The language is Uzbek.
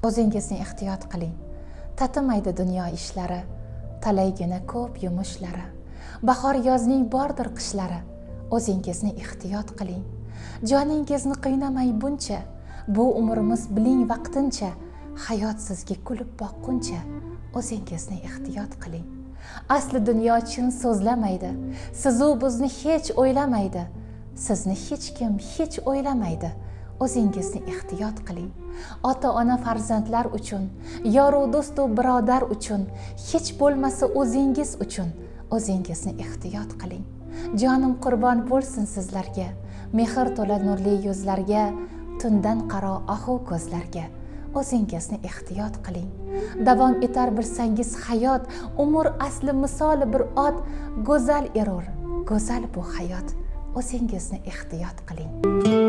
o'zingizni ehtiyot qiling. Tatimaydi dunyo ishlari, talaygina ko'p yumushlari. Bahor yozning bordir qishlari, o'zingizni ehtiyot qiling. Joningizni qiynamay buncha, bu umrimiz biling vaqtincha. Hayot sizga kulib boqquncha, o'zingizni ehtiyot qiling. Asli dunyo chin so'zlamaydi, sizu bizni hech o'ylamaydi. Sizni hech kim hech o'ylamaydi, o'zingizni ehtiyot qiling. Ota-ona farzandlar uchun, yoru do'stu birodar uchun, hech bo'lmasa o'zingiz uchun, o'zingizni ehtiyot qiling. Jonim qurbon bo'lsin sizlarga, mehr to'la nurli yuzlarga, tundan qaro ahu ko'zlarga. O'zingizni ehtiyot qiling. Davom etar bilsangiz hayot, umr asli misoli bir ot, go'zal erur, go'zal bu hayot. O'zingizni ehtiyot qiling.